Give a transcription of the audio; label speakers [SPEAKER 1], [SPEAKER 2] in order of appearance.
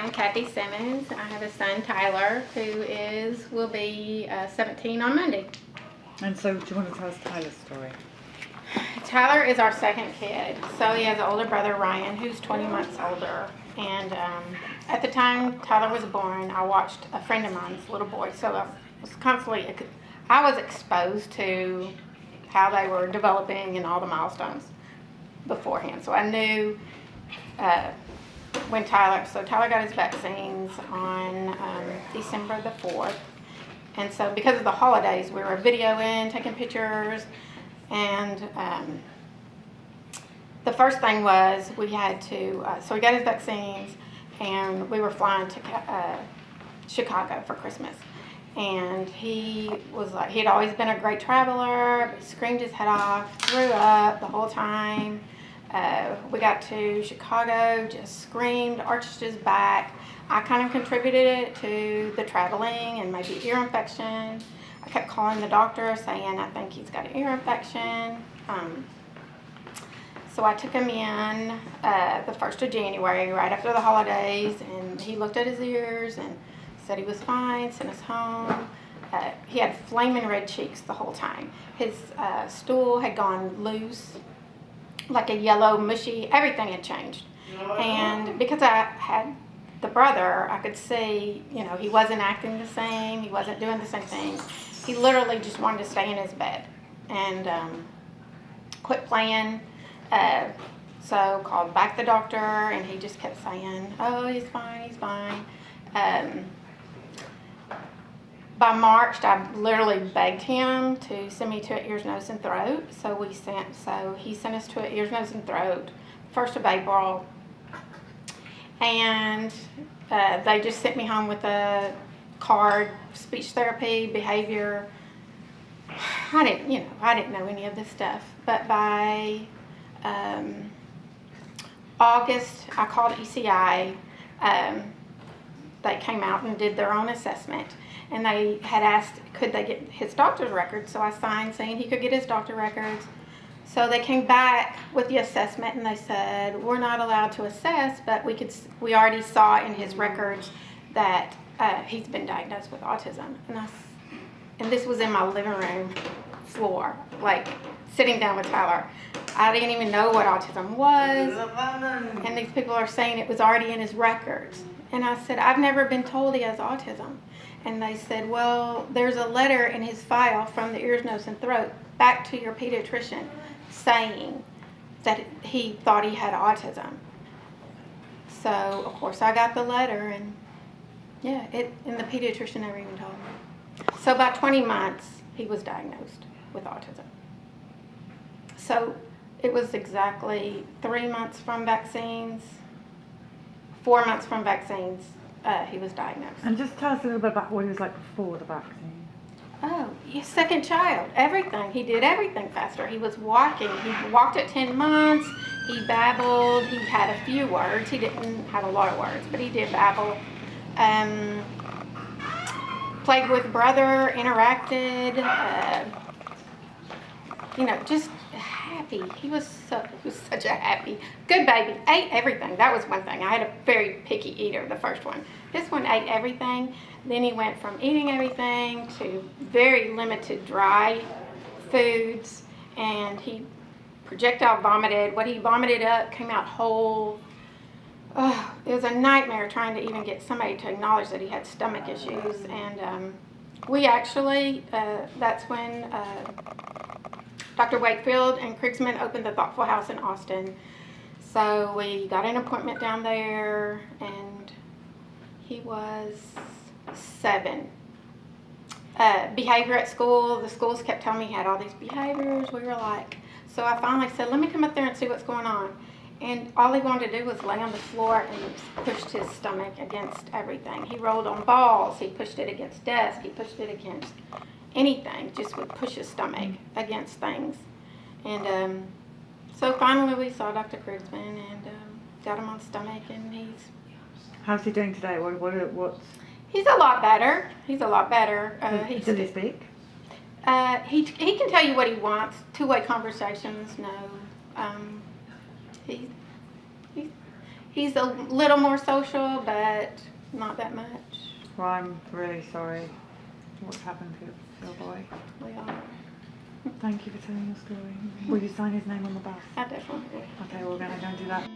[SPEAKER 1] I'm Kathy Simmons. I have a son, Tyler, who will be 17 on Monday.
[SPEAKER 2] And so do you want to tell us Tyler's story?
[SPEAKER 1] Tyler is our second kid. So he has an older brother, Ryan, who's 20 months older. And at the time Tyler was born, I watched a friend of mine's little boy. So I was exposed to how they were developing and all the milestones beforehand. So I knew when Tyler got his vaccines on December the 4th. And so because of the holidays, we were videoing, taking pictures. And the first thing was we had to, so he got his vaccines and we were flying to Chicago for Christmas. And he had always been a great traveler, but screamed his head off, threw up the whole time. We got to Chicago, just screamed, arched his back. I kind of contributed it to the traveling and maybe ear infection. I kept calling the doctor saying, I think he's got an ear infection. So I took him in the 1st of January, right after the holidays, and he looked at his ears and said he was fine, sent us home. He had flaming red cheeks the whole time. His stool had gone loose, like a yellow, mushy, everything had changed. And because I had the brother, I could see, he wasn't acting the same, he wasn't doing the same things. He literally just wanted to stay in his bed and quit playing. So called back the doctor, and he just kept saying, oh, he's fine, he's fine. By March, I literally begged him to send me to an ears, nose, and throat. So he sent us to an ears, nose, and throat, 1st of April. And they just sent me home with a card, speech therapy, behavior. I didn't know any of this stuff. But by August, I called ECI. They came out and did their own assessment. And they had asked, could they get his doctor's records? So I signed saying he could get his doctor records. So they came back with the assessment and they said, we're not allowed to assess, but we already saw in his records that he's been diagnosed with autism. And this was in my living room floor, like sitting down with Tyler. I didn't even know what autism was. And these people are saying it was already in his records. And I said, I've never been told he has autism. And they said, well, there's a letter in his file from the ears, nose, and throat back to your pediatrician saying that he thought he had autism. So, of course, I got the letter, and and the pediatrician never even told me. So about 20 months, he was diagnosed with autism. So it was exactly 3 months from vaccines, 4 months from vaccines, he was diagnosed.
[SPEAKER 2] And just tell us a little bit about what he was like before the vaccine.
[SPEAKER 1] Oh, his second child, everything. He did everything faster. He was walking. He walked at 10 months. He babbled. He had a few words. He didn't have a lot of words, but he did babble. Played with brother, interacted, just happy. He was such a happy, good baby. Ate everything. That was one thing. I had a very picky eater, the first one. This one ate everything. Then he went from eating everything to very limited dry foods, and he projectile vomited. What he vomited up came out whole. Oh, it was a nightmare trying to even get somebody to acknowledge that he had stomach issues. And we actually, that's when Dr. Wakefield and Krigsman opened the Thoughtful House in Austin. So we got an appointment down there, and he was 7. Behavior at school, the schools kept telling me he had all these behaviors. We were like, so I finally said, let me come up there and see what's going on. And all he wanted to do was lay on the floor and pushed his stomach against everything. He rolled on balls, he pushed it against desks, he pushed it against anything, just would push his stomach against things. And so finally we saw Dr. Krigsman and got him on stomach, and
[SPEAKER 2] How's he doing today? What's...
[SPEAKER 1] He's a lot better. He's a lot better.
[SPEAKER 2] Does he speak?
[SPEAKER 1] He can tell you what he wants. Two-way conversations, no. He He's a little more social, but not that much.
[SPEAKER 2] Well, I'm really sorry what's happened to your boy.
[SPEAKER 1] We are.
[SPEAKER 2] Thank you for telling your story. Will you sign his name on the bus?
[SPEAKER 1] I definitely will.
[SPEAKER 2] Okay, we're going to go and do that.